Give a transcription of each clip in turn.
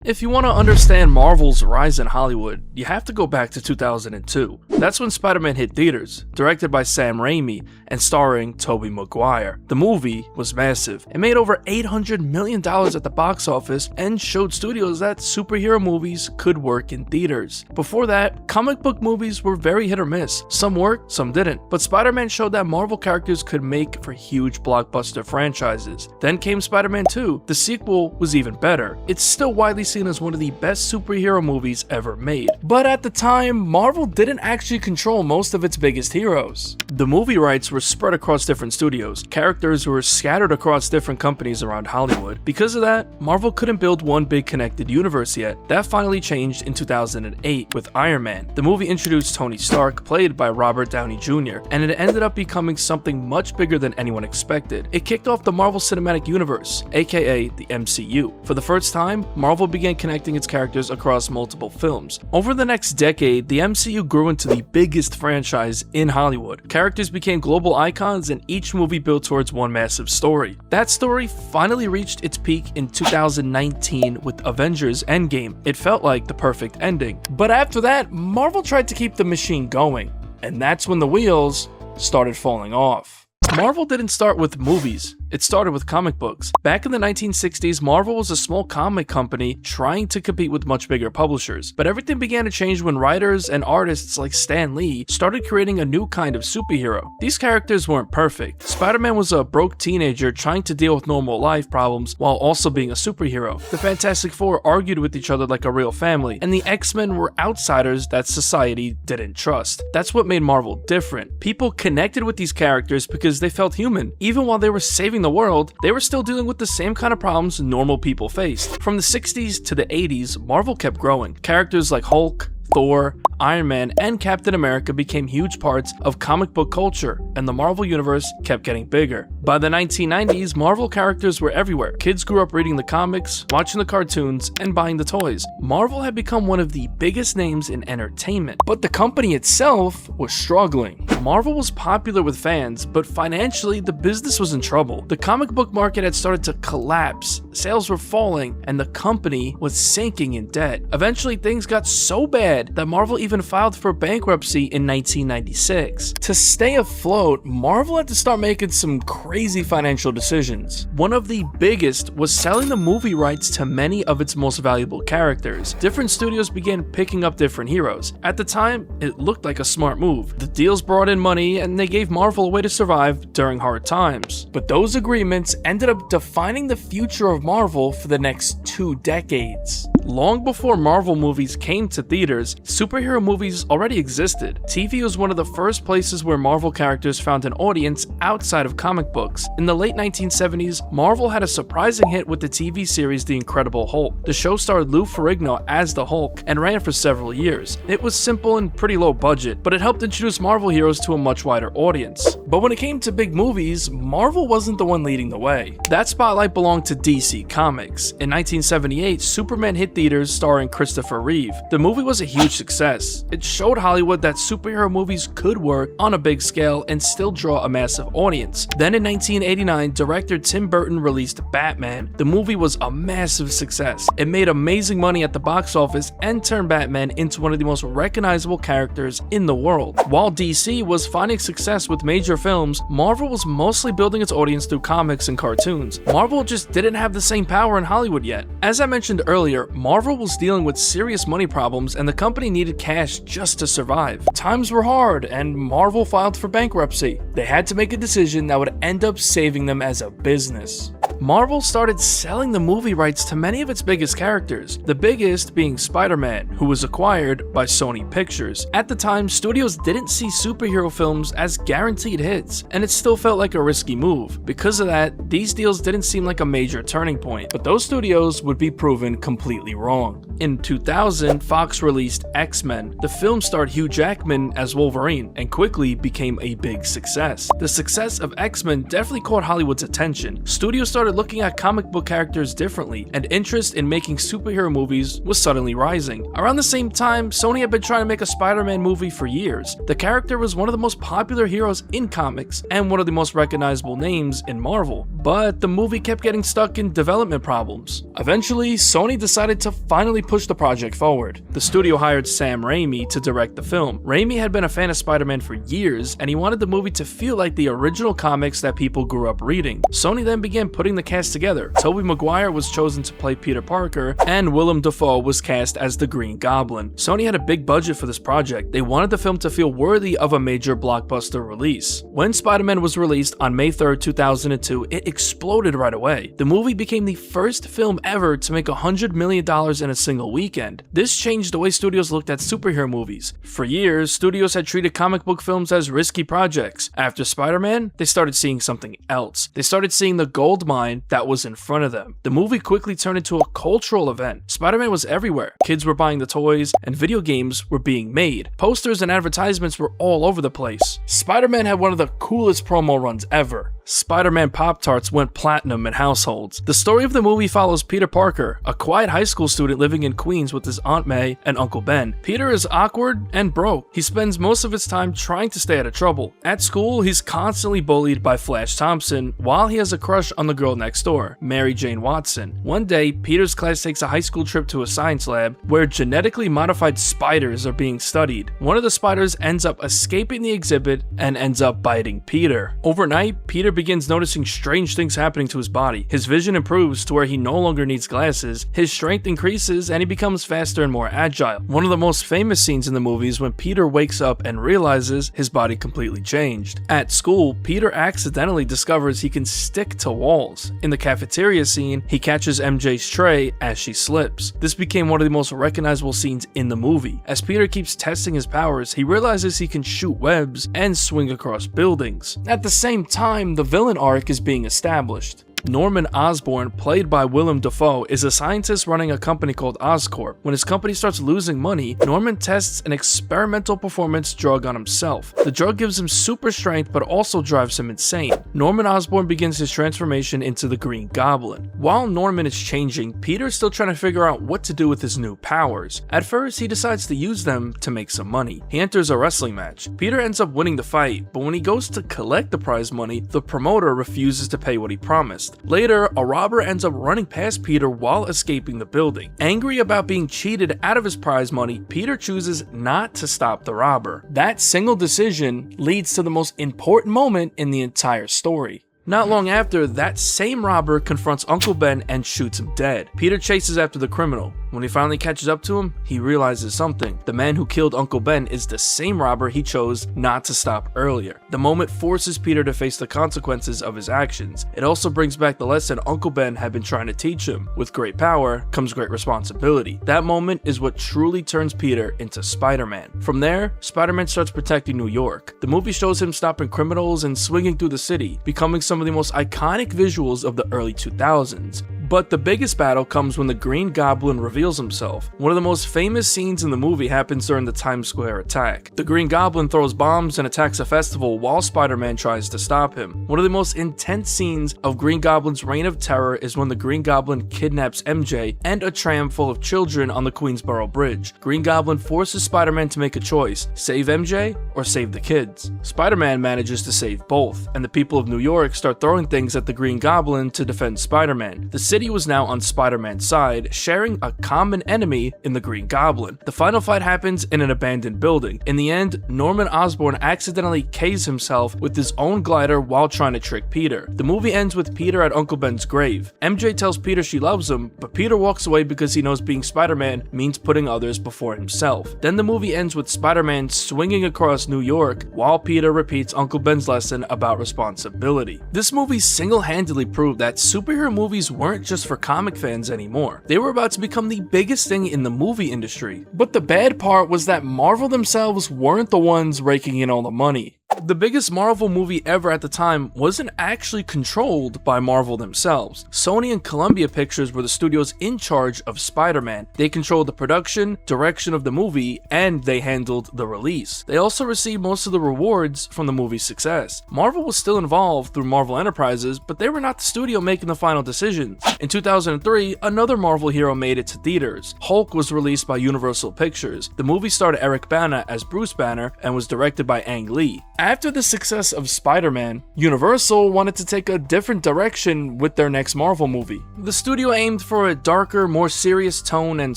If you want to understand Marvel's rise in Hollywood, you have to go back to 2002. That's when Spider-Man hit theaters, directed by Sam Raimi and starring Tobey Maguire. The movie was massive. It made over $800 million at the box office and showed studios that superhero movies could work in theaters. Before that, comic book movies were very hit or miss. Some worked, some didn't. But Spider-Man showed that Marvel characters could make for huge blockbuster franchises. Then came Spider-Man 2. The sequel was even better. It's still widely seen as one of the best superhero movies ever made. But at the time, Marvel didn't actually control most of its biggest heroes. The movie rights were spread across different studios. Characters were scattered across different companies around Hollywood. Because of that, Marvel couldn't build one big connected universe yet. That finally changed in 2008 with Iron Man. The movie introduced Tony Stark, played by Robert Downey Jr., and it ended up becoming something much bigger than anyone expected. It kicked off the Marvel Cinematic Universe, aka the MCU. For the first time, Marvel began connecting its characters across multiple films. Over the next decade, the MCU grew into the biggest franchise in Hollywood. Characters became global icons and each movie built towards one massive story. That story finally reached its peak in 2019 with Avengers Endgame. It felt like the perfect ending. But after that, Marvel tried to keep the machine going, and that's when the wheels started falling off. Marvel didn't start with movies. It started with comic books. Back in the 1960s, Marvel was a small comic company trying to compete with much bigger publishers. But everything began to change when writers and artists like Stan Lee started creating a new kind of superhero. These characters weren't perfect. Spider-Man was a broke teenager trying to deal with normal life problems while also being a superhero. The Fantastic Four argued with each other like a real family, and the X-Men were outsiders that society didn't trust. That's what made Marvel different. People connected with these characters because they felt human. Even while they were saving the world, they were still dealing with the same kind of problems normal people faced. From the 60s to the 80s, Marvel kept growing. Characters like Hulk, Thor, Iron Man, and Captain America became huge parts of comic book culture, and the Marvel Universe kept getting bigger. By the 1990s, Marvel characters were everywhere. Kids grew up reading the comics, watching the cartoons, and buying the toys. Marvel had become one of the biggest names in entertainment, but the company itself was struggling. Marvel was popular with fans, but financially, the business was in trouble. The comic book market had started to collapse, sales were falling, and the company was sinking in debt. Eventually, things got so bad that Marvel even filed for bankruptcy in 1996. To stay afloat, Marvel had to start making some crazy financial decisions. One of the biggest was selling the movie rights to many of its most valuable characters. Different studios began picking up different heroes. At the time, it looked like a smart move. The deals brought in money and they gave Marvel a way to survive during hard times. But those agreements ended up defining the future of Marvel for the next 2 decades. Long before Marvel movies came to theaters, superhero movies already existed. TV was one of the first places where Marvel characters found an audience outside of comic books. In the late 1970s, Marvel had a surprising hit with the TV series The Incredible Hulk. The show starred Lou Ferrigno as the Hulk and ran for several years. It was simple and pretty low budget, but it helped introduce Marvel heroes to a much wider audience. But when it came to big movies, Marvel wasn't the one leading the way. That spotlight belonged to DC Comics. In 1978, Superman hit theaters starring Christopher Reeve. The movie was a huge success. It showed Hollywood that superhero movies could work on a big scale and still draw a massive audience. Then in 1989, director Tim Burton released Batman. The movie was a massive success. It made amazing money at the box office and turned Batman into one of the most recognizable characters in the world. While DC was finding success with major films, Marvel was mostly building its audience through comics and cartoons. Marvel just didn't have the same power in Hollywood yet. As I mentioned earlier, Marvel was dealing with serious money problems and the company needed cash just to survive. Times were hard and Marvel filed for bankruptcy. They had to make a decision that would end up saving them as a business. Marvel started selling the movie rights to many of its biggest characters, the biggest being Spider-Man, who was acquired by Sony Pictures. At the time, studios didn't see superhero films as guaranteed hits, and it still felt like a risky move. Because of that, these deals didn't seem like a major turning point, but those studios would be proven completely wrong. In 2000, Fox released X-Men. The film starred Hugh Jackman as Wolverine and quickly became a big success. The success of X-Men definitely caught Hollywood's attention. Studios started started looking at comic book characters differently, and interest in making superhero movies was suddenly rising. Around the same time, Sony had been trying to make a Spider-Man movie for years. The character was one of the most popular heroes in comics, and one of the most recognizable names in Marvel. But the movie kept getting stuck in development problems. Eventually, Sony decided to finally push the project forward. The studio hired Sam Raimi to direct the film. Raimi had been a fan of Spider-Man for years, and he wanted the movie to feel like the original comics that people grew up reading. Sony then began putting the cast together. Tobey Maguire was chosen to play Peter Parker, and Willem Dafoe was cast as the Green Goblin. Sony had a big budget for this project. They wanted the film to feel worthy of a major blockbuster release. When Spider-Man was released on May 3rd, 2002, it exploded right away. The movie became the first film ever to make $100 million in a single weekend. This changed the way studios looked at superhero movies. For years, studios had treated comic book films as risky projects. After Spider-Man, they started seeing something else. They started seeing the gold mine that was in front of them. The movie quickly turned into a cultural event. Spider-Man was everywhere. Kids were buying the toys, and video games were being made. Posters and advertisements were all over the place. Spider-Man had one of the coolest promo runs ever. Spider-Man Pop-Tarts went platinum in households. The story of the movie follows Peter Parker, a quiet high school student living in Queens with his Aunt May and Uncle Ben. Peter is awkward and broke. He spends most of his time trying to stay out of trouble. At school, he's constantly bullied by Flash Thompson, while he has a crush on the girl next door, Mary Jane Watson. One day, Peter's class takes a high school trip to a science lab where genetically modified spiders are being studied. One of the spiders ends up escaping the exhibit and ends up biting Peter. Overnight, Peter begins noticing strange things happening to his body. His vision improves to where he no longer needs glasses, his strength increases, and he becomes faster and more agile. One of the most famous scenes in the movie is when Peter wakes up and realizes his body completely changed. At school, Peter accidentally discovers he can stick to walls. In the cafeteria scene, he catches MJ's tray as she slips. This became one of the most recognizable scenes in the movie. As Peter keeps testing his powers, he realizes he can shoot webs and swing across buildings. At the same time, the villain arc is being established. Norman Osborn, played by Willem Dafoe, is a scientist running a company called Oscorp. When his company starts losing money, Norman tests an experimental performance drug on himself. The drug gives him super strength but also drives him insane. Norman Osborn begins his transformation into the Green Goblin. While Norman is changing, Peter's still trying to figure out what to do with his new powers. At first, he decides to use them to make some money. He enters a wrestling match. Peter ends up winning the fight, but when he goes to collect the prize money, the promoter refuses to pay what he promised. Later, a robber ends up running past Peter while escaping the building. Angry about being cheated out of his prize money, Peter chooses not to stop the robber. That single decision leads to the most important moment in the entire story. Not long after, that same robber confronts Uncle Ben and shoots him dead. Peter chases after the criminal. When he finally catches up to him, he realizes something. The man who killed Uncle Ben is the same robber he chose not to stop earlier. The moment forces Peter to face the consequences of his actions. It also brings back the lesson Uncle Ben had been trying to teach him. With great power comes great responsibility. That moment is what truly turns Peter into Spider-Man. From there, Spider-Man starts protecting New York. The movie shows him stopping criminals and swinging through the city, becoming some of the most iconic visuals of the early 2000s. But the biggest battle comes when the Green Goblin reveals himself. One of the most famous scenes in the movie happens during the Times Square attack. The Green Goblin throws bombs and attacks a festival while Spider-Man tries to stop him. One of the most intense scenes of Green Goblin's reign of terror is when the Green Goblin kidnaps MJ and a tram full of children on the Queensboro Bridge. Green Goblin forces Spider-Man to make a choice: save MJ or save the kids. Spider-Man manages to save both, and the people of New York start throwing things at the Green Goblin to defend Spider-Man. The city was now on Spider-Man's side, sharing a common enemy in the Green Goblin. The final fight happens in an abandoned building. In the end, Norman Osborn accidentally Ks himself with his own glider while trying to trick Peter. The movie ends with Peter at Uncle Ben's grave. MJ tells Peter she loves him, but Peter walks away because he knows being Spider-Man means putting others before himself. Then the movie ends with Spider-Man swinging across New York while Peter repeats Uncle Ben's lesson about responsibility. This movie single-handedly proved that superhero movies weren't just for comic fans anymore. They were about to become the biggest thing in the movie industry. But the bad part was that Marvel themselves weren't the ones raking in all the money. The biggest Marvel movie ever at the time wasn't actually controlled by Marvel themselves. Sony and Columbia Pictures were the studios in charge of Spider-Man. They controlled the production, direction of the movie, and they handled the release. They also received most of the rewards from the movie's success. Marvel was still involved through Marvel Enterprises, but they were not the studio making the final decisions. In 2003, another Marvel hero made it to theaters. Hulk was released by Universal Pictures. The movie starred Eric Bana as Bruce Banner and was directed by Ang Lee. After the success of Spider-Man, Universal wanted to take a different direction with their next Marvel movie. The studio aimed for a darker, more serious tone and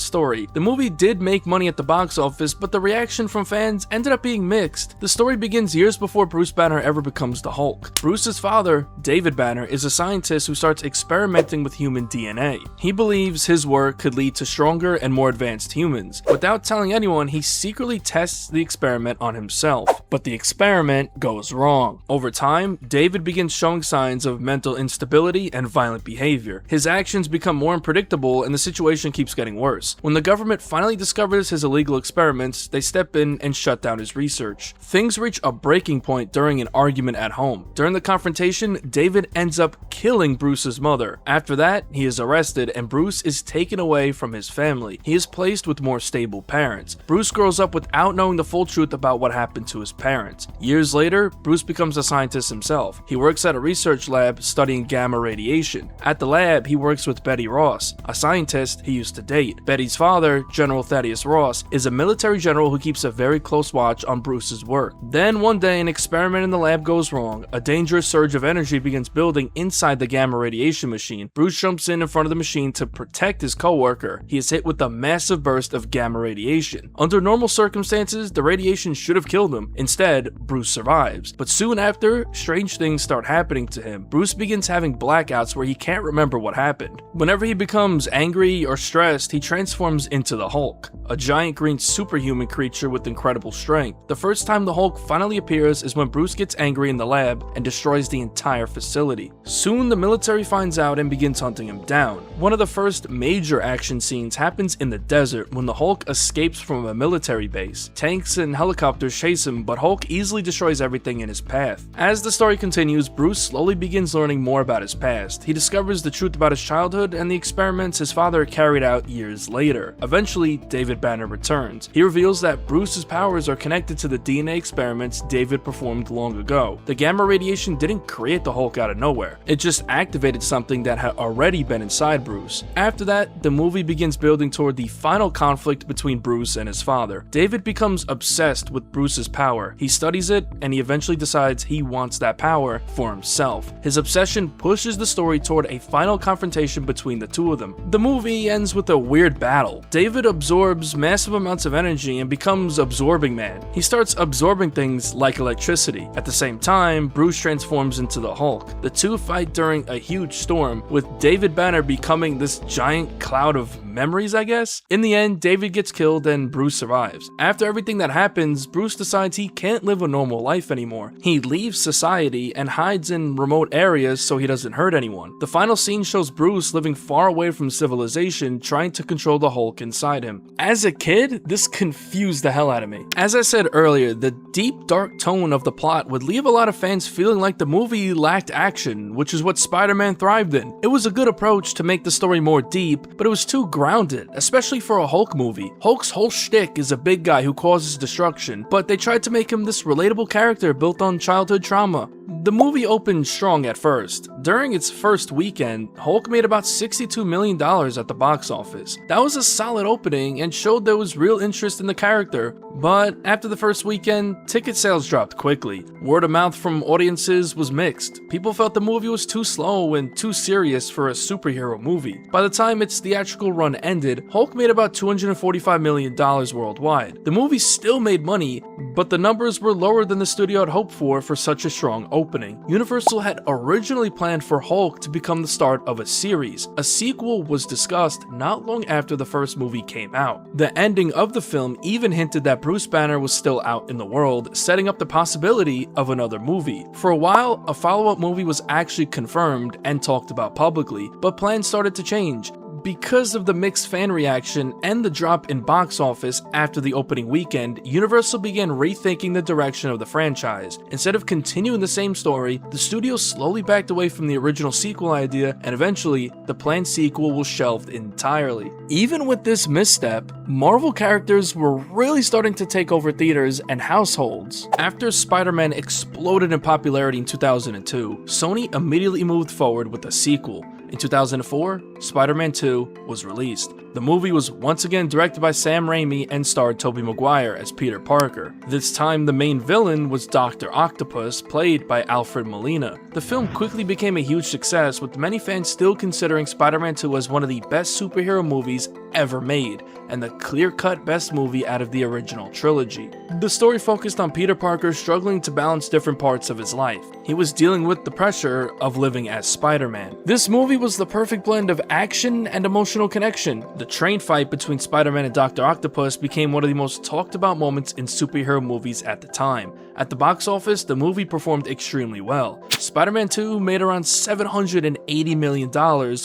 story. The movie did make money at the box office, but the reaction from fans ended up being mixed. The story begins years before Bruce Banner ever becomes the Hulk. Bruce's father, David Banner, is a scientist who starts experimenting with human DNA. He believes his work could lead to stronger and more advanced humans. Without telling anyone, he secretly tests the experiment on himself. But the experiment goes wrong. Over time, David begins showing signs of mental instability and violent behavior. His actions become more unpredictable and the situation keeps getting worse. When the government finally discovers his illegal experiments, they step in and shut down his research. Things reach a breaking point during an argument at home. During the confrontation, David ends up killing Bruce's mother. After that, he is arrested and Bruce is taken away from his family. He is placed with more stable parents. Bruce grows up without knowing the full truth about what happened to his parents. Years later, Bruce becomes a scientist himself. He works at a research lab studying gamma radiation. At the lab, he works with Betty Ross, a scientist he used to date. Betty's father, General Thaddeus Ross, is a military general who keeps a very close watch on Bruce's work. Then one day, an experiment in the lab goes wrong. A dangerous surge of energy begins building inside the gamma radiation machine. Bruce jumps in front of the machine to protect his co-worker. He is hit with a massive burst of gamma radiation. Under normal circumstances, the radiation should have killed him. Instead, Bruce survives. But soon after, strange things start happening to him. Bruce begins having blackouts where he can't remember what happened. Whenever he becomes angry or stressed, he transforms into the Hulk, a giant green superhuman creature with incredible strength. The first time the Hulk finally appears is when Bruce gets angry in the lab and destroys the entire facility. Soon the military finds out and begins hunting him down. One of the first major action scenes happens in the desert when the Hulk escapes from a military base. Tanks and helicopters chase him, but Hulk easily destroys everything in his path. As the story continues, Bruce slowly begins learning more about his past. He discovers the truth about his childhood and the experiments his father carried out years later. Eventually, David Banner returns. He reveals that Bruce's powers are connected to the DNA experiments David performed long ago. The gamma radiation didn't create the Hulk out of nowhere. It just activated something that had already been inside Bruce. After that, the movie begins building toward the final conflict between Bruce and his father. David becomes obsessed with Bruce's power. He studies it, and he eventually decides he wants that power for himself. His obsession pushes the story toward a final confrontation between the two of them. The movie ends with a weird battle. David absorbs massive amounts of energy and becomes Absorbing Man. He starts absorbing things like electricity. At the same time, Bruce transforms into the Hulk. The two fight during a huge storm, with David Banner becoming this giant cloud of memories, I guess. In the end, David gets killed and Bruce survives. After everything that happens, Bruce decides he can't live a normal life anymore. He leaves society and hides in remote areas so he doesn't hurt anyone. The final scene shows Bruce living far away from civilization, trying to control the Hulk inside him. As a kid, this confused the hell out of me. As I said earlier, the deep, dark tone of the plot would leave a lot of fans feeling like the movie lacked action, which is what Spider-Man thrived in. It was a good approach to make the story more deep, but it was too grounded, especially for a Hulk movie. Hulk's whole shtick is a big guy who causes destruction, but they tried to make him this relatable character built on childhood trauma. The movie opened strong at first. During its first weekend, Hulk made about $62 million at the box office. That was a solid opening and showed there was real interest in the character, but after the first weekend, ticket sales dropped quickly. Word of mouth from audiences was mixed. People felt the movie was too slow and too serious for a superhero movie. By the time its theatrical run ended, Hulk made about $245 million worldwide. The movie still made money, but the numbers were lower than the studio had hoped for such a strong opening. Universal had originally planned for Hulk to become the start of a series. A sequel was discussed not long after the first movie came out. The ending of the film even hinted that Bruce Banner was still out in the world, setting up the possibility of another movie. For a while, a follow-up movie was actually confirmed and talked about publicly, but plans started to change. Because of the mixed fan reaction and the drop in box office after the opening weekend, Universal began rethinking the direction of the franchise. Instead of continuing the same story, the studio slowly backed away from the original sequel idea, and eventually, the planned sequel was shelved entirely. Even with this misstep, Marvel characters were really starting to take over theaters and households. After Spider-Man exploded in popularity in 2002, Sony immediately moved forward with a sequel. In 2004, Spider-Man 2 was released. The movie was once again directed by Sam Raimi and starred Tobey Maguire as Peter Parker. This time, the main villain was Dr. Octopus, played by Alfred Molina. The film quickly became a huge success, with many fans still considering Spider-Man 2 as one of the best superhero movies ever made, and the clear-cut best movie out of the original trilogy. The story focused on Peter Parker struggling to balance different parts of his life. He was dealing with the pressure of living as Spider-Man. This movie was the perfect blend of action and emotional connection. The train fight between Spider-Man and Dr. Octopus became one of the most talked about moments in superhero movies at the time. At the box office, the movie performed extremely well. Spider-Man 2 made around $780 million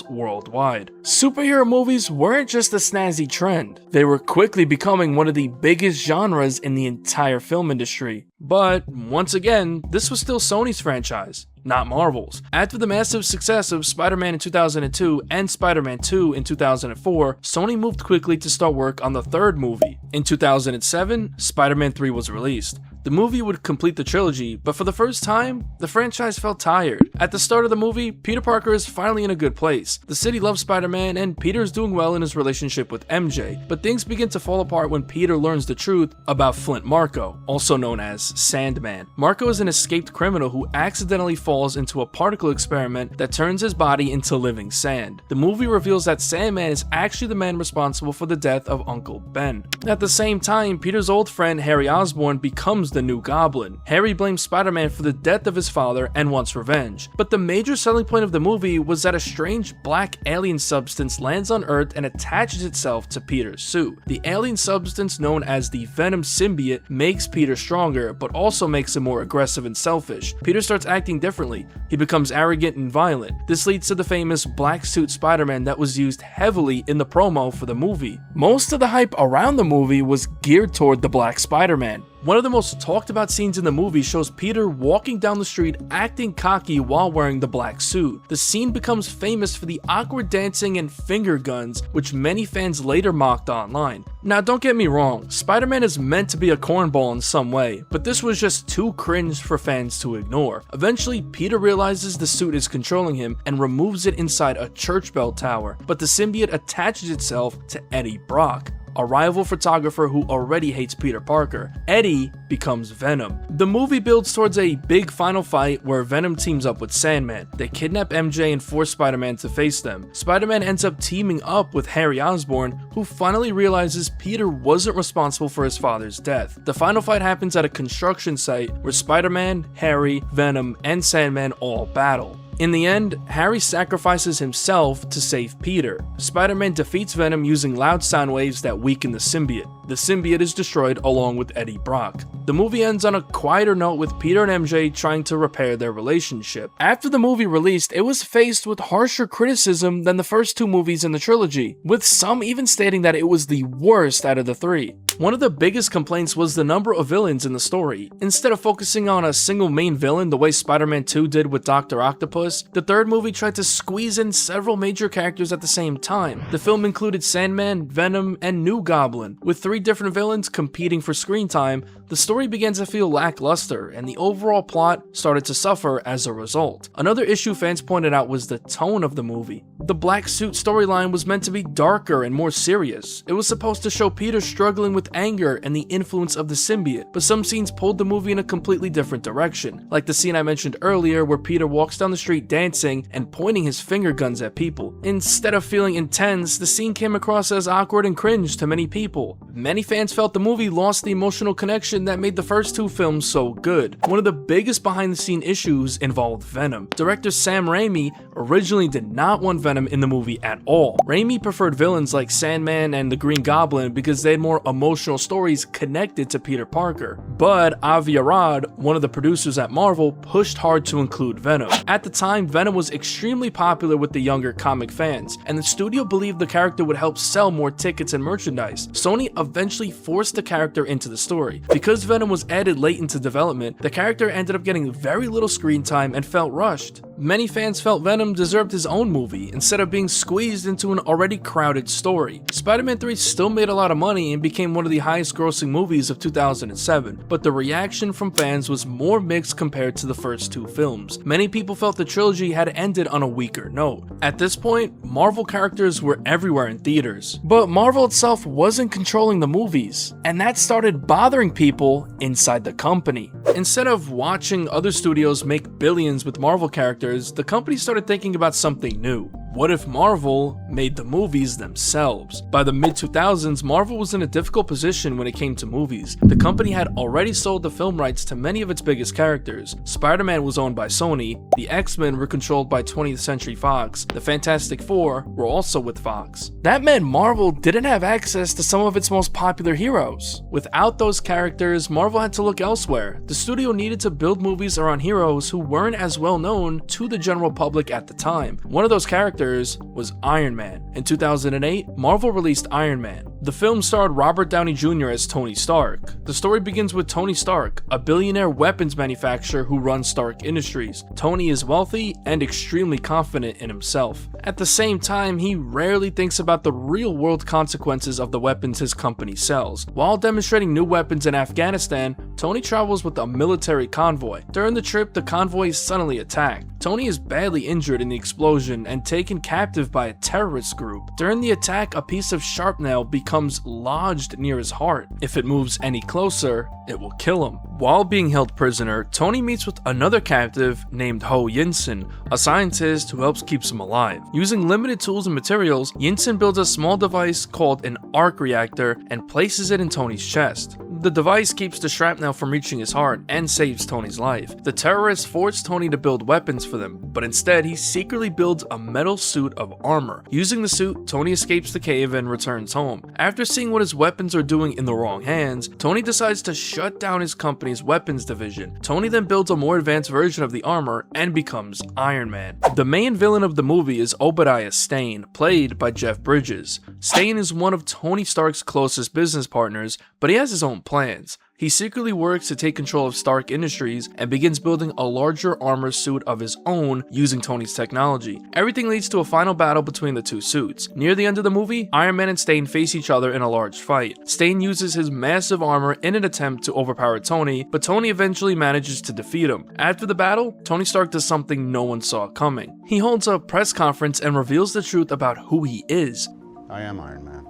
worldwide. Superhero movies weren't just a snazzy trend. They were quickly becoming one of the biggest genres in the entire film industry. But, once again, this was still Sony's franchise, not Marvel's. After the massive success of Spider-Man in 2002 and Spider-Man 2 in 2004, Sony moved quickly to start work on the third movie. In 2007, Spider-Man 3 was released. The movie would complete the trilogy, but for the first time, the franchise felt tired. At the start of the movie, Peter Parker is finally in a good place. The city loves Spider-Man, and Peter is doing well in his relationship with MJ, but things begin to fall apart when Peter learns the truth about Flint Marko, also known as Sandman. Marko is an escaped criminal who accidentally falls into a particle experiment that turns his body into living sand. The movie reveals that Sandman is actually the man responsible for the death of Uncle Ben. At the same time, Peter's old friend Harry Osborn becomes the new Goblin. Harry blames Spider-Man for the death of his father and wants revenge. But the major selling point of the movie was that a strange black alien substance lands on Earth and attaches itself to Peter's suit. The alien substance, known as the Venom symbiote, makes Peter stronger, but also makes him more aggressive and selfish. Peter starts acting differently. He becomes arrogant and violent. This leads to the famous black suit Spider-Man that was used heavily in the promo for the movie. Most of the hype around the movie was geared toward the Black Spider-Man. One of the most talked about scenes in the movie shows Peter walking down the street acting cocky while wearing the black suit. The scene becomes famous for the awkward dancing and finger guns, which many fans later mocked online. Now, don't get me wrong, Spider-Man is meant to be a cornball in some way, but this was just too cringe for fans to ignore. Eventually, Peter realizes the suit is controlling him and removes it inside a church bell tower, but the symbiote attaches itself to Eddie Brock, a rival photographer who already hates Peter Parker. Eddie becomes Venom. The movie builds towards a big final fight where Venom teams up with Sandman. They kidnap MJ and force Spider-Man to face them. Spider-Man ends up teaming up with Harry Osborn, who finally realizes Peter wasn't responsible for his father's death. The final fight happens at a construction site where Spider-Man, Harry, Venom, and Sandman all battle. In the end, Harry sacrifices himself to save Peter. Spider-Man defeats Venom using loud sound waves that weaken the symbiote. The symbiote is destroyed along with Eddie Brock. The movie ends on a quieter note with Peter and MJ trying to repair their relationship. After the movie released, it was faced with harsher criticism than the first two movies in the trilogy, with some even stating that it was the worst out of the three. One of the biggest complaints was the number of villains in the story. Instead of focusing on a single main villain the way Spider-Man 2 did with Dr. Octopus, the third movie tried to squeeze in several major characters at the same time. The film included Sandman, Venom, and New Goblin. With three different villains competing for screen time, the story began to feel lackluster, and the overall plot started to suffer as a result. Another issue fans pointed out was the tone of the movie. The black suit storyline was meant to be darker and more serious. It was supposed to show Peter struggling with anger and the influence of the symbiote, but some scenes pulled the movie in a completely different direction, like the scene I mentioned earlier where Peter walks down the street dancing and pointing his finger guns at people. Instead of feeling intense, the scene came across as awkward and cringe to many people. Many fans felt the movie lost the emotional connection situation that made the first two films so good. One of the biggest behind the scene issues involved Venom. Director Sam Raimi originally did not want Venom in the movie at all. Raimi preferred villains like Sandman and the Green Goblin because they had more emotional stories connected to Peter Parker. But Avi Arad, one of the producers at Marvel, pushed hard to include Venom. At the time, Venom was extremely popular with the younger comic fans, and the studio believed the character would help sell more tickets and merchandise. Sony eventually forced the character into the story. Because Venom was added late into development, the character ended up getting very little screen time and felt rushed. Many fans felt Venom deserved his own movie instead of being squeezed into an already crowded story. Spider-Man 3 still made a lot of money and became one of the highest grossing movies of 2007, but the reaction from fans was more mixed compared to the first two films. Many people felt the trilogy had ended on a weaker note. At this point, Marvel characters were everywhere in theaters, but Marvel itself wasn't controlling the movies, and that started bothering people inside the company. Instead of watching other studios make billions with Marvel characters, the company started thinking about something new. What if Marvel made the movies themselves? By the mid-2000s, Marvel was in a difficult position when it came to movies. The company had already sold the film rights to many of its biggest characters. Spider-Man was owned by Sony, the X-Men were controlled by 20th Century Fox, the Fantastic Four were also with Fox. That meant Marvel didn't have access to some of its most popular heroes. Without those characters, Marvel had to look elsewhere. The studio needed to build movies around heroes who weren't as well known to the general public at the time. One of those characters was Iron Man. In 2008, Marvel released Iron Man. The film starred Robert Downey Jr. as Tony Stark. The story begins with Tony Stark, a billionaire weapons manufacturer who runs Stark Industries. Tony is wealthy and extremely confident in himself. At the same time, he rarely thinks about the real-world consequences of the weapons his company sells. While demonstrating new weapons in Afghanistan, Tony travels with a military convoy. During the trip, the convoy is suddenly attacked. Tony is badly injured in the explosion and taken captive by a terrorist group. During the attack, a piece of shrapnel becomes lodged near his heart. If it moves any closer, it will kill him. While being held prisoner, Tony meets with another captive named Ho Yinsen, a scientist who helps keep him alive. Using limited tools and materials, Yinsen builds a small device called an arc reactor and places it in Tony's chest. The device keeps the shrapnel from reaching his heart and saves Tony's life. The terrorists force Tony to build weapons for them, but instead he secretly builds a metal suit of armor. Using the suit, Tony escapes the cave and returns home. After seeing what his weapons are doing in the wrong hands, Tony decides to shut down his company's weapons division. Tony then builds a more advanced version of the armor and becomes Iron Man. The main villain of the movie is Obadiah Stane, played by Jeff Bridges. Stane is one of Tony Stark's closest business partners, but he has his own plans. He secretly works to take control of Stark Industries and begins building a larger armor suit of his own using Tony's technology. Everything leads to a final battle between the two suits. Near the end of the movie, Iron Man and Stane face each other in a large fight. Stane uses his massive armor in an attempt to overpower Tony, but Tony eventually manages to defeat him. After the battle, Tony Stark does something no one saw coming. He holds a press conference and reveals the truth about who he is. I am Iron Man.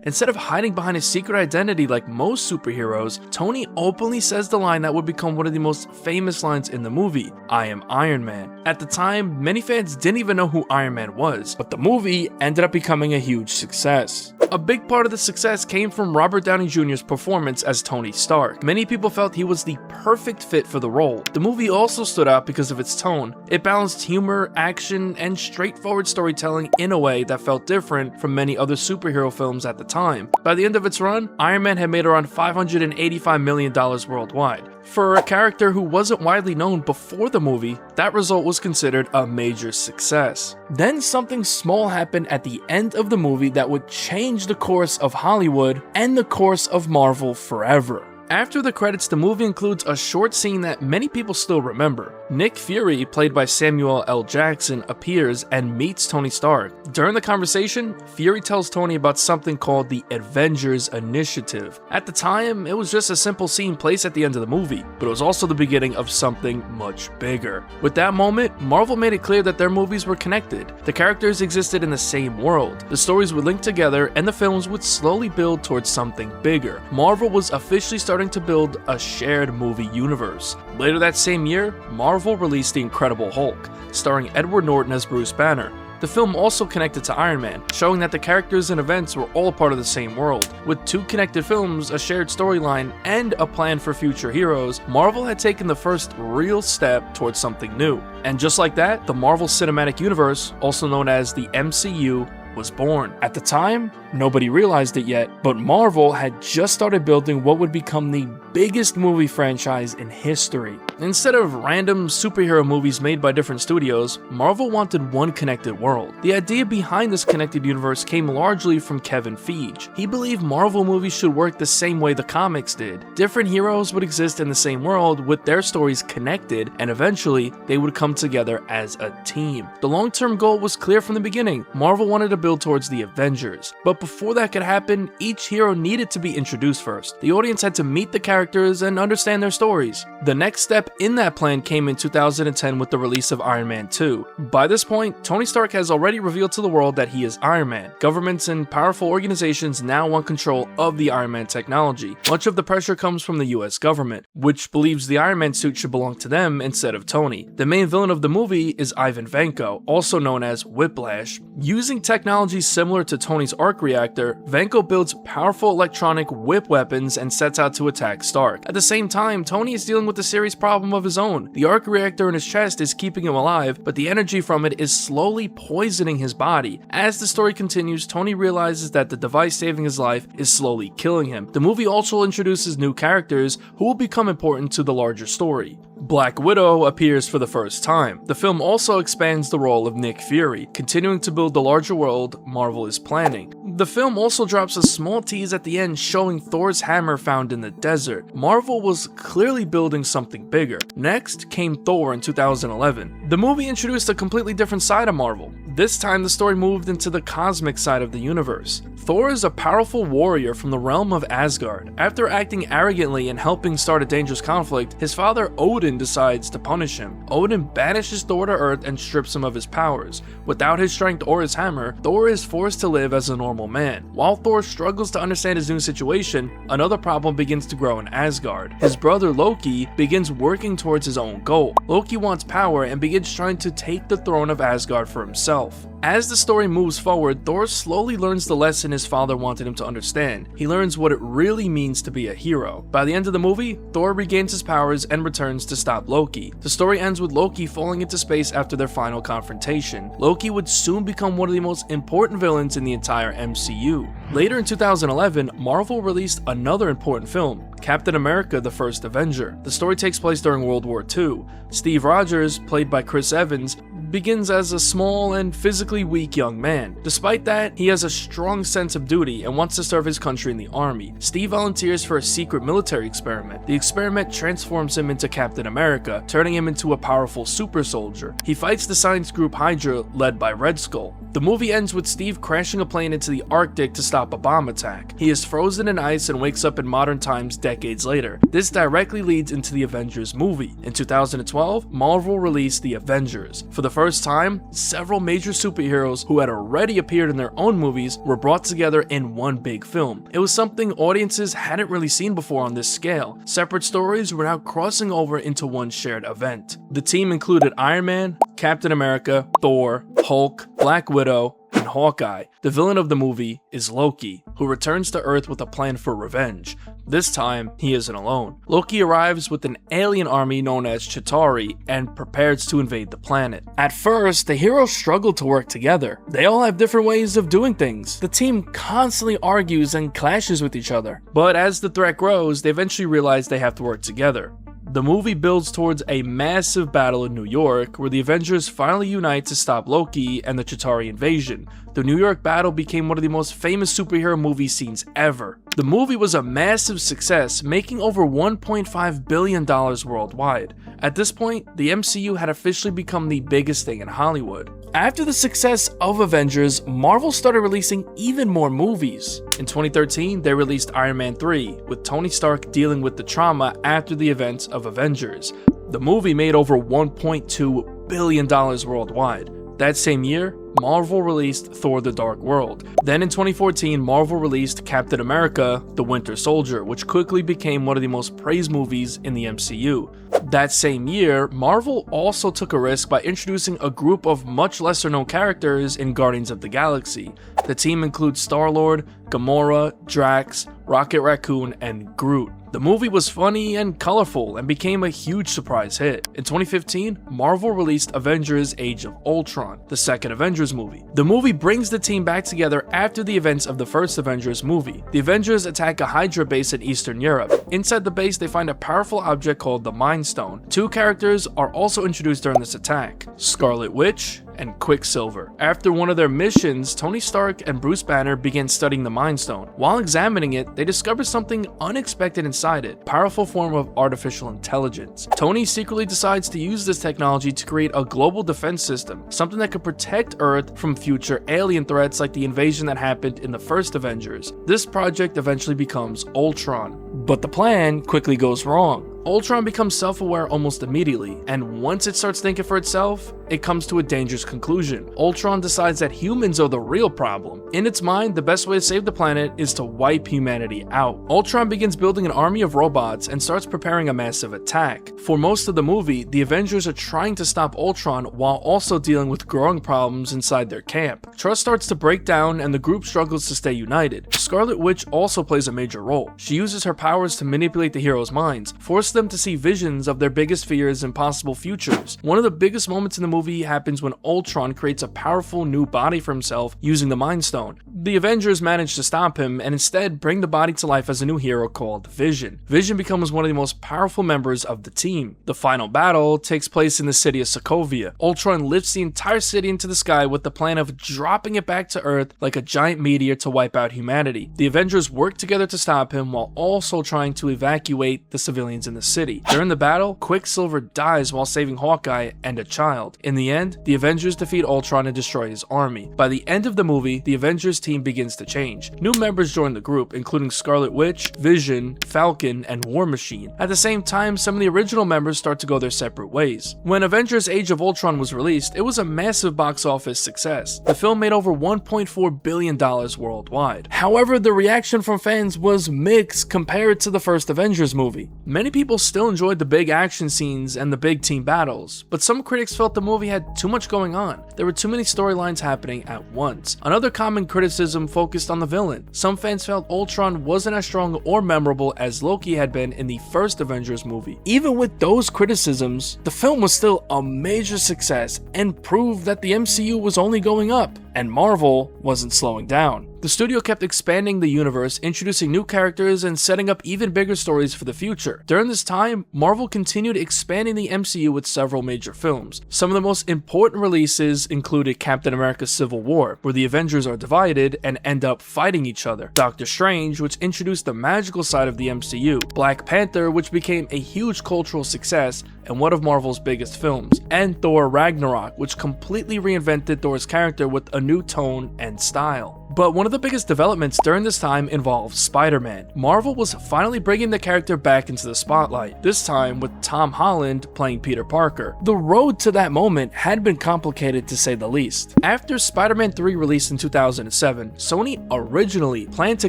Instead of hiding behind his secret identity like most superheroes, Tony openly says the line that would become one of the most famous lines in the movie, "I am Iron Man." At the time, many fans didn't even know who Iron Man was, but the movie ended up becoming a huge success. A big part of the success came from Robert Downey Jr.'s performance as Tony Stark. Many people felt he was the perfect fit for the role. The movie also stood out because of its tone. It balanced humor, action, and straightforward storytelling in a way that felt different from many other superhero films at the time. By the end of its run, Iron Man had made around $585 million worldwide. For a character who wasn't widely known before the movie, that result was considered a major success. Then something small happened at the end of the movie that would change the course of Hollywood and the course of Marvel forever. After the credits, the movie includes a short scene that many people still remember. Nick Fury, played by Samuel L. Jackson, appears and meets Tony Stark. During the conversation, Fury tells Tony about something called the Avengers Initiative. At the time, it was just a simple scene placed at the end of the movie, but it was also the beginning of something much bigger. With that moment, Marvel made it clear that their movies were connected. The characters existed in the same world. The stories would link together, and the films would slowly build towards something bigger. Marvel was officially starting to build a shared movie universe. Later that same year, Marvel released The Incredible Hulk, starring Edward Norton as Bruce Banner. The film also connected to Iron Man, showing that the characters and events were all part of the same world. With two connected films, a shared storyline, and a plan for future heroes, Marvel had taken the first real step towards something new. And just like that, the Marvel Cinematic Universe, also known as the MCU, was born. At the time, nobody realized it yet, but Marvel had just started building what would become the biggest movie franchise in history. Instead of random superhero movies made by different studios, Marvel wanted one connected world. The idea behind this connected universe came largely from Kevin Feige. He believed Marvel movies should work the same way the comics did. Different heroes would exist in the same world with their stories connected, and eventually they would come together as a team. The long-term goal was clear from the beginning. Marvel wanted to build towards the Avengers, but before that could happen, each hero needed to be introduced first. The audience had to meet the characters and understand their stories. The next step in that plan came in 2010 with the release of Iron Man 2. By this point, Tony Stark has already revealed to the world that he is Iron Man. Governments and powerful organizations now want control of the Iron Man technology. Much of the pressure comes from the US government, which believes the Iron Man suit should belong to them instead of Tony. The main villain of the movie is Ivan Vanko, also known as Whiplash. Using technology similar to Tony's arc reactor, Vanko builds powerful electronic whip weapons and sets out to attack Stark. At the same time, Tony is dealing with a serious problem of his own. The arc reactor in his chest is keeping him alive, but the energy from it is slowly poisoning his body. As the story continues, Tony realizes that the device saving his life is slowly killing him. The movie also introduces new characters who will become important to the larger story. Black Widow appears for the first time. The film also expands the role of Nick Fury, continuing to build the larger world Marvel is planning. The film also drops a small tease at the end showing Thor's hammer found in the desert. Marvel was clearly building something bigger. Next came Thor in 2011. The movie introduced a completely different side of Marvel. This time the story moved into the cosmic side of the universe. Thor is a powerful warrior from the realm of Asgard. After acting arrogantly and helping start a dangerous conflict, his father Odin decides to punish him. Odin banishes Thor to Earth and strips him of his powers. Without his strength or his hammer, Thor is forced to live as a normal man. While Thor struggles to understand his new situation, another problem begins to grow in Asgard. His brother Loki begins working towards his own goal. Loki wants power and begins trying to take the throne of Asgard for himself. As the story moves forward, Thor slowly learns the lesson his father wanted him to understand. He learns what it really means to be a hero. By the end of the movie, Thor regains his powers and returns to stop Loki. The story ends with Loki falling into space after their final confrontation. Loki would soon become one of the most important villains in the entire MCU. Later in 2011, Marvel released another important film, Captain America: The First Avenger. The story takes place during World War II. Steve Rogers, played by Chris Evans, begins as a small and physically weak young man. Despite that, he has a strong sense of duty and wants to serve his country in the army. Steve volunteers for a secret military experiment. The experiment transforms him into Captain America, turning him into a powerful super soldier. He fights the science group Hydra, led by Red Skull. The movie ends with Steve crashing a plane into the Arctic to stop a bomb attack. He is frozen in ice and wakes up in modern times decades later. This directly leads into the Avengers movie. In 2012, Marvel released the Avengers. For the first time, several major superheroes who had already appeared in their own movies were brought together in one big film. It was something audiences hadn't really seen before on this scale. Separate stories were now crossing over into one shared event. The team included Iron Man, Captain America, Thor, Hulk, Black Widow, and Hawkeye. The villain of the movie is Loki, who returns to Earth with a plan for revenge. This time, he isn't alone. Loki arrives with an alien army known as Chitauri and prepares to invade the planet. At first, the heroes struggle to work together. They all have different ways of doing things. The team constantly argues and clashes with each other. But as the threat grows, they eventually realize they have to work together. The movie builds towards a massive battle in New York, where the Avengers finally unite to stop Loki and the Chitauri invasion. The New York battle became one of the most famous superhero movie scenes ever. The movie was a massive success, making over $1.5 billion worldwide. At this point, the MCU had officially become the biggest thing in Hollywood. After the success of Avengers, Marvel started releasing even more movies. In 2013, they released Iron Man 3, with Tony Stark dealing with the trauma after the events of Avengers. The movie made over $1.2 billion worldwide. That same year, Marvel released Thor: The Dark World. Then in 2014, Marvel released Captain America: The Winter Soldier, which quickly became one of the most praised movies in the MCU. That same year, Marvel also took a risk by introducing a group of much lesser known characters in Guardians of the Galaxy. The team includes Star-Lord, Gamora, Drax, Rocket Raccoon, and Groot. The movie was funny and colorful and became a huge surprise hit. In 2015, Marvel released Avengers: Age of Ultron, the second Avengers movie. The movie brings the team back together after the events of the first Avengers movie. The Avengers attack a Hydra base in Eastern Europe. Inside the base, they find a powerful object called the Mind Stone. Two characters are also introduced during this attack: Scarlet Witch and Quicksilver. After one of their missions, Tony Stark and Bruce Banner begin studying the Mind Stone. While examining it, they discover something unexpected inside it, a powerful form of artificial intelligence. Tony secretly decides to use this technology to create a global defense system, something that could protect Earth from future alien threats like the invasion that happened in the first Avengers. This project eventually becomes Ultron. But the plan quickly goes wrong. Ultron becomes self-aware almost immediately, and once it starts thinking for itself, it comes to a dangerous conclusion. Ultron decides that humans are the real problem. In its mind, the best way to save the planet is to wipe humanity out. Ultron begins building an army of robots and starts preparing a massive attack. For most of the movie, the Avengers are trying to stop Ultron while also dealing with growing problems inside their camp. Trust starts to break down and the group struggles to stay united. Scarlet Witch also plays a major role. She uses her powers to manipulate the heroes' minds, force them to see visions of their biggest fears and possible futures. One of the biggest moments in the movie happens when Ultron creates a powerful new body for himself using the Mind Stone. The Avengers manage to stop him and instead bring the body to life as a new hero called Vision. Vision becomes one of the most powerful members of the team. The final battle takes place in the city of Sokovia. Ultron lifts the entire city into the sky with the plan of dropping it back to Earth like a giant meteor to wipe out humanity. The Avengers work together to stop him while also trying to evacuate the civilians in the city. During the battle, Quicksilver dies while saving Hawkeye and a child. In the end, the Avengers defeat Ultron and destroy his army. By the end of the movie, the Avengers team begins to change. New members join the group, including Scarlet Witch, Vision, Falcon, and War Machine. At the same time, some of the original members start to go their separate ways. When Avengers: Age of Ultron was released, it was a massive box office success. The film made over $1.4 billion worldwide. However, the reaction from fans was mixed compared to the first Avengers movie. Many people still enjoyed the big action scenes and the big team battles, but some critics felt the movie had too much going on. There were too many storylines happening at once. Another common criticism focused on the villain. Some fans felt Ultron wasn't as strong or memorable as Loki had been in the first Avengers movie. Even with those criticisms, the film was still a major success and proved that the MCU was only going up, and Marvel wasn't slowing down. The studio kept expanding the universe, introducing new characters and setting up even bigger stories for the future. During this time, Marvel continued expanding the MCU with several major films. Some of the most important releases included Captain America: Civil War, where the Avengers are divided and end up fighting each other; Doctor Strange, which introduced the magical side of the MCU; Black Panther, which became a huge cultural success and one of Marvel's biggest films; and Thor: Ragnarok, which completely reinvented Thor's character with a new tone and style. But one of the biggest developments during this time involved Spider-Man. Marvel was finally bringing the character back into the spotlight, this time with Tom Holland playing Peter Parker. The road to that moment had been complicated to say the least. After Spider-Man 3 released in 2007, Sony originally planned to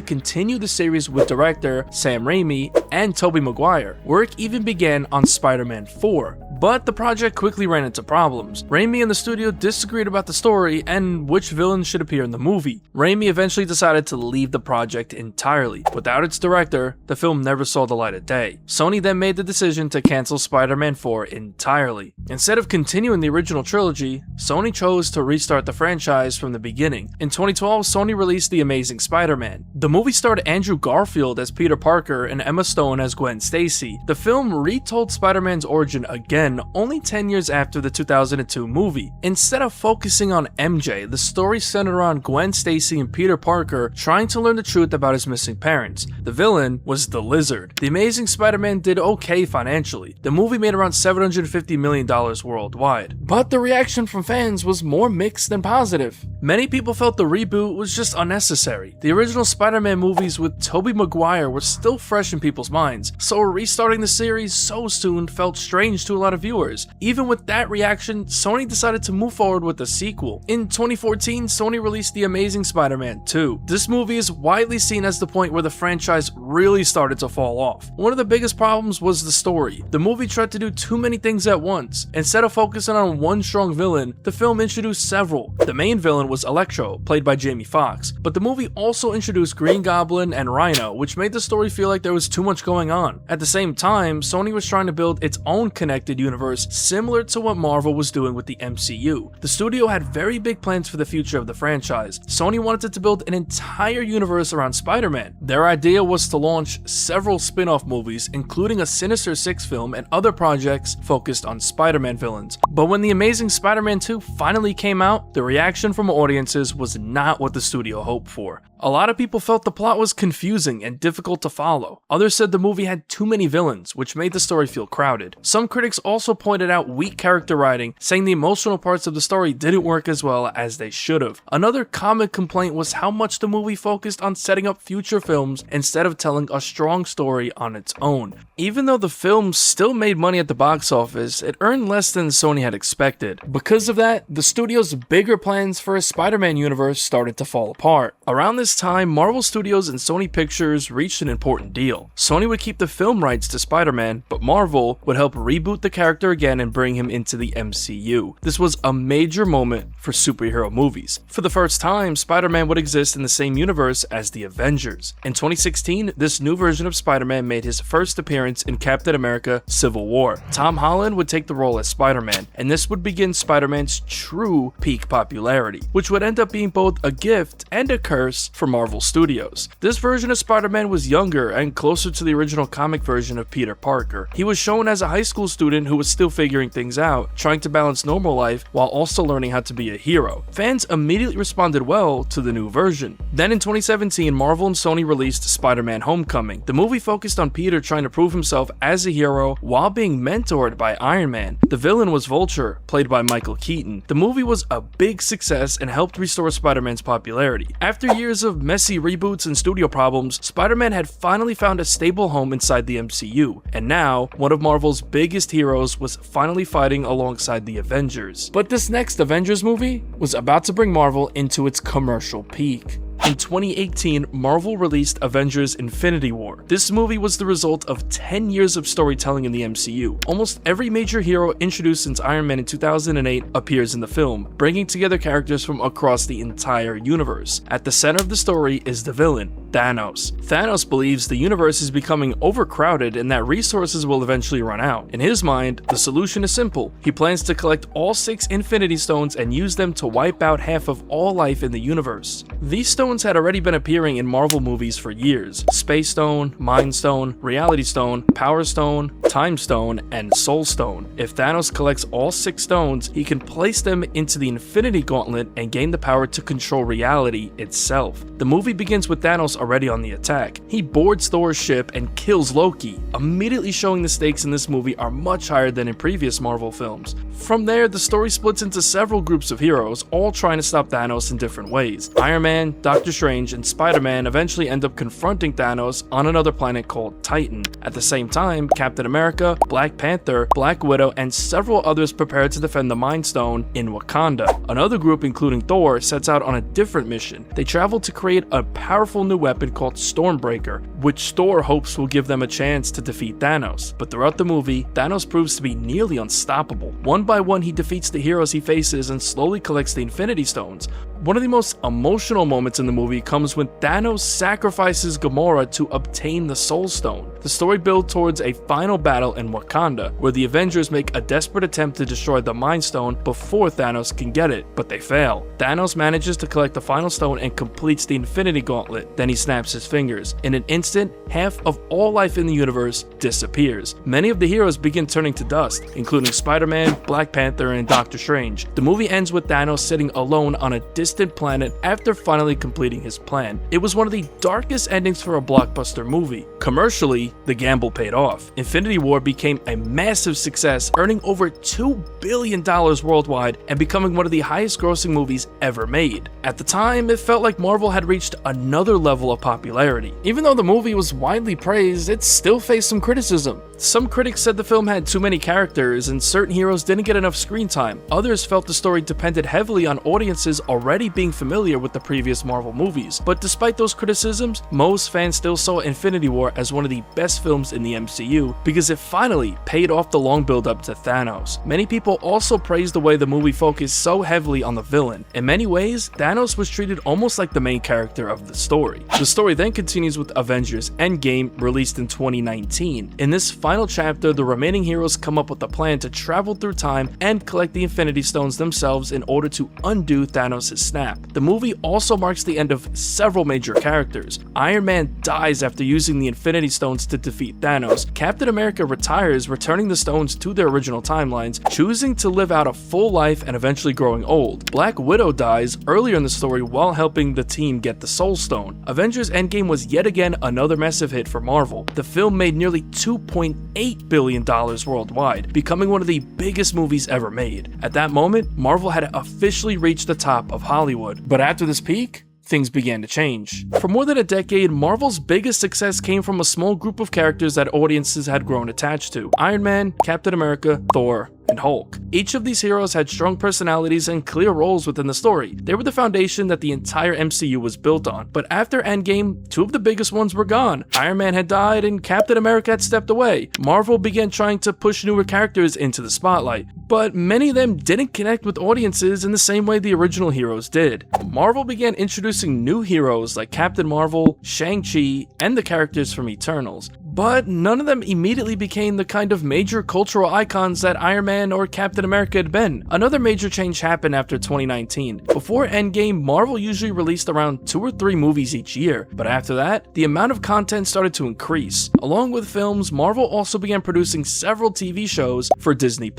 continue the series with director Sam Raimi and Tobey Maguire. Work even began on Spider-Man 4, but the project quickly ran into problems. Raimi and the studio disagreed about the story and which villain should appear in the movie. Raimi eventually decided to leave the project entirely. Without its director, the film never saw the light of day. Sony then made the decision to cancel Spider-Man 4 entirely. Instead of continuing the original trilogy, Sony chose to restart the franchise from the beginning. In 2012, Sony released The Amazing Spider-Man. The movie starred Andrew Garfield as Peter Parker and Emma Stone as Gwen Stacy. The film retold Spider-Man's origin again only 10 years after the 2002 movie. Instead of focusing on MJ, the story centered around Gwen Stacy and Peter Parker trying to learn the truth about his missing parents. The villain was the Lizard. The Amazing Spider-Man did okay financially. The movie made around $750 million worldwide, but the reaction from fans was more mixed than positive. Many people felt the reboot was just unnecessary. The original Spider-Man movies with Tobey Maguire were still fresh in people's minds, so restarting the series so soon felt strange to a lot of lot of viewers. Even with that reaction, Sony decided to move forward with a sequel. In 2014, Sony released The Amazing Spider-Man 2. This movie is widely seen as the point where the franchise really started to fall off. One of the biggest problems was the story. The movie tried to do too many things at once. Instead of focusing on one strong villain, the film introduced several. The main villain was Electro, played by Jamie Foxx, but the movie also introduced Green Goblin and Rhino, which made the story feel like there was too much going on. At the same time, Sony was trying to build its own connected universe similar to what Marvel was doing with the MCU. The studio had very big plans for the future of the franchise. Sony wanted to build an entire universe around Spider-Man. Their idea was to launch several spin-off movies, including a Sinister Six film and other projects focused on Spider-Man villains. But when The Amazing Spider-Man 2 finally came out, the reaction from audiences was not what the studio hoped for. A lot of people felt the plot was confusing and difficult to follow. Others said the movie had too many villains, which made the story feel crowded. Some critics also pointed out weak character writing, saying the emotional parts of the story didn't work as well as they should have. Another common complaint was how much the movie focused on setting up future films instead of telling a strong story on its own. Even though the film still made money at the box office, it earned less than Sony had expected. Because of that, the studio's bigger plans for a Spider-Man universe started to fall apart. Around this time, Marvel Studios and Sony Pictures reached an important deal. Sony would keep the film rights to Spider-Man, but Marvel would help reboot the character again and bring him into the MCU. This was a major moment for superhero movies. For the first time, Spider-Man would exist in the same universe as the Avengers. In 2016, this new version of Spider-Man made his first appearance in Captain America: Civil War. Tom Holland would take the role as Spider-Man, and this would begin Spider-Man's true peak popularity, which would end up being both a gift and a curse for Marvel Studios. This version of Spider-Man was younger and closer to the original comic version of Peter Parker. He was shown as a high school student who was still figuring things out, trying to balance normal life while also learning how to be a hero. Fans immediately responded well to the new version. Then in 2017, Marvel and Sony released Spider-Man: Homecoming. The movie focused on Peter trying to prove himself as a hero while being mentored by Iron Man. The villain was Vulture, played by Michael Keaton. The movie was a big success and helped restore Spider-Man's popularity. After years of messy reboots and studio problems, Spider-Man had finally found a stable home inside the MCU, and now one of Marvel's biggest heroes was finally fighting alongside the Avengers. But this next Avengers movie was about to bring Marvel into its commercial peak. In 2018, Marvel released Avengers: Infinity War. This movie was the result of 10 years of storytelling in the MCU. Almost every major hero introduced since Iron Man in 2008 appears in the film, bringing together characters from across the entire universe. At the center of the story is the villain, Thanos. Thanos believes the universe is becoming overcrowded and that resources will eventually run out. In his mind, the solution is simple. He plans to collect all 6 Infinity Stones and use them to wipe out half of all life in the universe. These stones had already been appearing in Marvel movies for years: Space Stone, Mind Stone, Reality Stone, Power Stone, Time Stone, and Soul Stone. If Thanos collects all 6 stones, he can place them into the Infinity Gauntlet and gain the power to control reality itself. The movie begins with Thanos already on the attack. He boards Thor's ship and kills Loki, immediately showing the stakes in this movie are much higher than in previous Marvel films. From there, the story splits into several groups of heroes, all trying to stop Thanos in different ways. Iron Man, Doctor Strange, and Spider-Man eventually end up confronting Thanos on another planet called Titan. At the same time, Captain America, Black Panther, Black Widow, and several others prepare to defend the Mind Stone in Wakanda. Another group, including Thor, sets out on a different mission. They travel to create a powerful new weapon called Stormbreaker, which Thor hopes will give them a chance to defeat Thanos. But throughout the movie, Thanos proves to be nearly unstoppable. One by one, he defeats the heroes he faces and slowly collects the Infinity Stones. One of the most emotional moments in the movie comes when Thanos sacrifices Gamora to obtain the Soul Stone. The story builds towards a final battle in Wakanda, where the Avengers make a desperate attempt to destroy the Mind Stone before Thanos can get it, but they fail. Thanos manages to collect the final stone and completes the Infinity Gauntlet. Then he snaps his fingers. In an instant, half of all life in the universe disappears. Many of the heroes begin turning to dust, including Spider-Man, Black Panther, and Doctor Strange. The movie ends with Thanos sitting alone on a distant distant planet after finally completing his plan. It was one of the darkest endings for a blockbuster movie. Commercially, the gamble paid off. Infinity War became a massive success, earning over $2 billion worldwide and becoming one of the highest grossing movies ever made. At the time, it felt like Marvel had reached another level of popularity. Even though the movie was widely praised, it still faced some criticism. Some critics said the film had too many characters and certain heroes didn't get enough screen time. Others felt the story depended heavily on audiences already being familiar with the previous Marvel movies. But despite those criticisms, most fans still saw Infinity War as one of the best films in the MCU because it finally paid off the long build-up to Thanos. Many people also praised the way the movie focused so heavily on the villain. In many ways, Thanos was treated almost like the main character of the story. The story then continues with Avengers Endgame, released in 2019. In this final chapter, the remaining heroes come up with a plan to travel through time and collect the Infinity Stones themselves in order to undo Thanos' snap. The movie also marks the end of several major characters. Iron Man dies after using the Infinity Stones to defeat Thanos. Captain America retires, returning the stones to their original timelines, choosing to live out a full life and eventually growing old. Black Widow dies earlier in the story while helping the team get the Soul Stone. Avengers Endgame was yet again another massive hit for Marvel. The film made nearly $2.8 billion worldwide, becoming one of the biggest movies ever made. At that moment, Marvel had officially reached the top of Hollywood. But after this peak, things began to change. For more than a decade, Marvel's biggest success came from a small group of characters that audiences had grown attached to: Iron Man, Captain America, Thor, and Hulk. Each of these heroes had strong personalities and clear roles within the story. They were the foundation that the entire MCU was built on. But after Endgame, two of the biggest ones were gone. Iron Man had died and Captain America had stepped away. Marvel began trying to push newer characters into the spotlight, but many of them didn't connect with audiences in the same way the original heroes did. Marvel began introducing new heroes like Captain Marvel, Shang-Chi, and the characters from Eternals. But none of them immediately became the kind of major cultural icons that Iron Man or Captain America had been. Another major change happened after 2019. Before Endgame, Marvel usually released around 2 or 3 movies each year, but after that, the amount of content started to increase. Along with films, Marvel also began producing several TV shows for Disney+.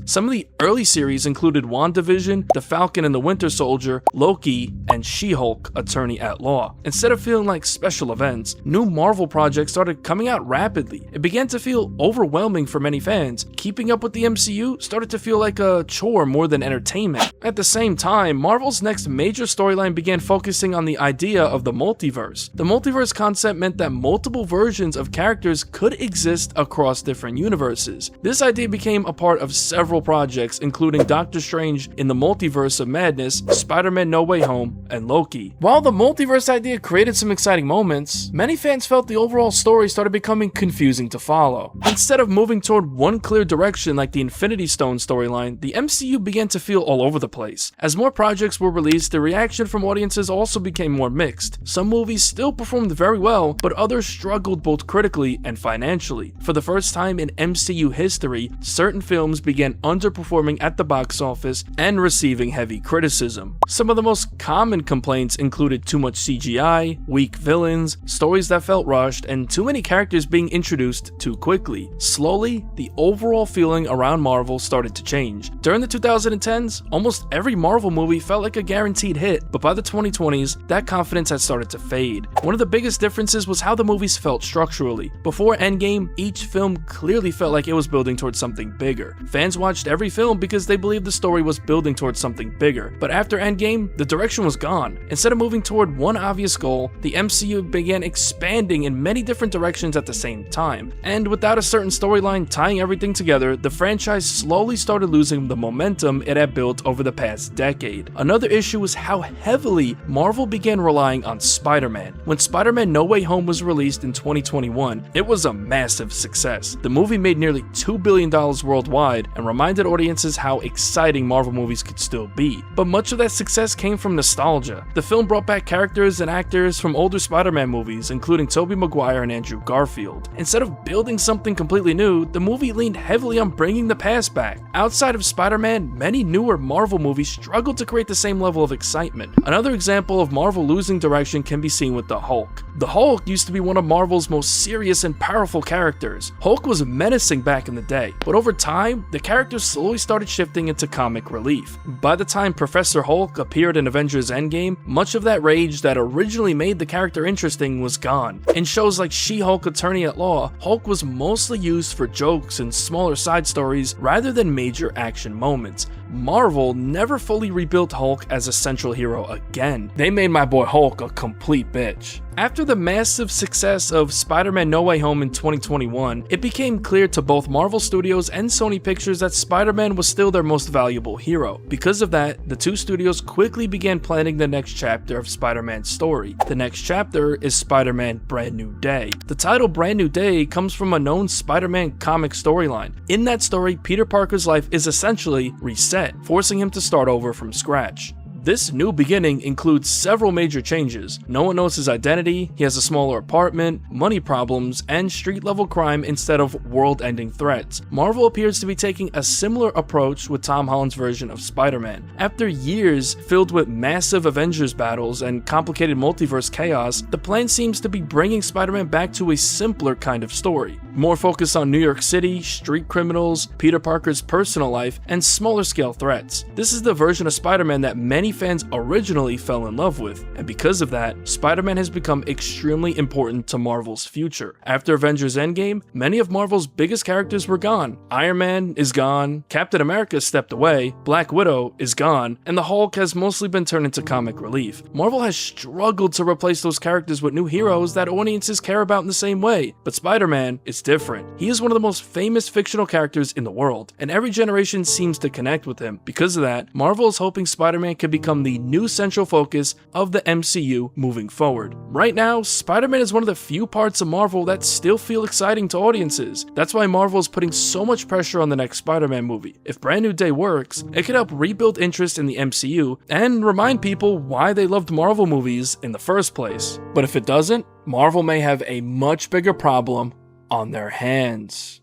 Some of the early series included WandaVision, The Falcon and the Winter Soldier, Loki, and She-Hulk, Attorney at Law. Instead of feeling like special events, new Marvel projects started coming out rapidly. It began to feel overwhelming for many fans. Keeping up with the MCU started to feel like a chore more than entertainment. At the same time, Marvel's next major storyline began focusing on the idea of the multiverse. The multiverse concept meant that multiple versions of characters could exist across different universes. This idea became a part of several projects, including Doctor Strange in the Multiverse of Madness, Spider-Man No Way Home, and Loki. While the multiverse idea created some exciting moments, many fans felt the overall story started becoming confusing to follow. Instead of moving toward one clear direction like the Infinity Stone storyline, the MCU began to feel all over the place. As more projects were released, the reaction from audiences also became more mixed. Some movies still performed very well, but others struggled both critically and financially. For the first time in MCU history, certain films began underperforming at the box office and receiving heavy criticism. Some of the most common complaints included too much CGI, weak villains, stories that felt rushed, and too many characters being introduced too quickly. Slowly, the overall feeling around Marvel started to change. During the 2010s, almost every Marvel movie felt like a guaranteed hit, but by the 2020s, that confidence had started to fade. One of the biggest differences was how the movies felt structurally. Before Endgame, each film clearly felt like it was building towards something bigger. Fans watched every film because they believed the story was building towards something bigger. But after Endgame, the direction was gone. Instead of moving toward one obvious goal, the MCU began expanding in many different directions at the same time. And without a certain storyline tying everything together, the franchise slowly started losing the momentum it had built over the past decade. Another issue was how heavily Marvel began relying on Spider-Man. When Spider-Man No Way Home was released in 2021, it was a massive success. The movie made nearly $2 billion worldwide and reminded audiences how exciting Marvel movies could still be. But much of that success came from nostalgia. The film brought back characters and actors from older Spider-Man movies, including Tobey Maguire and Andrew Garfield. Instead of building something completely new, the movie leaned heavily on bringing the past back. Outside of Spider-Man, many newer Marvel movies struggled to create the same level of excitement. Another example of Marvel losing direction can be seen with the Hulk. The Hulk used to be one of Marvel's most serious and powerful characters. Hulk was menacing back in the day, but over time, the character slowly started shifting into comic relief. By the time Professor Hulk appeared in Avengers Endgame, much of that rage that originally made the character interesting was gone. In shows like She-Hulk Attorney at Law, Hulk was mostly used for jokes and smaller side stories rather than major action moments. Marvel never fully rebuilt Hulk as a central hero again. They made my boy Hulk a complete bitch. After the massive success of Spider-Man No Way Home in 2021, it became clear to both Marvel Studios and Sony Pictures that Spider-Man was still their most valuable hero. Because of that, the two studios quickly began planning the next chapter of Spider-Man's story. The next chapter is Spider-Man Brand New Day. The title Brand New Day comes from a known Spider-Man comic storyline. In that story, Peter Parker's life is essentially reset, forcing him to start over from scratch. This new beginning includes several major changes. No one knows his identity, he has a smaller apartment, money problems, and street-level crime instead of world-ending threats. Marvel appears to be taking a similar approach with Tom Holland's version of Spider-Man. After years filled with massive Avengers battles and complicated multiverse chaos, the plan seems to be bringing Spider-Man back to a simpler kind of story. More focused on New York City, street criminals, Peter Parker's personal life, and smaller-scale threats. This is the version of Spider-Man that many fans originally fell in love with, and because of that, Spider-Man has become extremely important to Marvel's future. After Avengers Endgame, many of Marvel's biggest characters were gone. Iron Man is gone, Captain America stepped away, Black Widow is gone, and the Hulk has mostly been turned into comic relief. Marvel has struggled to replace those characters with new heroes that audiences care about in the same way, but Spider-Man is different. He is one of the most famous fictional characters in the world, and every generation seems to connect with him. Because of that, Marvel is hoping Spider-Man can become the new central focus of the MCU moving forward. Right now, Spider-Man is one of the few parts of Marvel that still feel exciting to audiences. That's why Marvel is putting so much pressure on the next Spider-Man movie. If Brand New Day works, it could help rebuild interest in the MCU and remind people why they loved Marvel movies in the first place. But if it doesn't, Marvel may have a much bigger problem on their hands.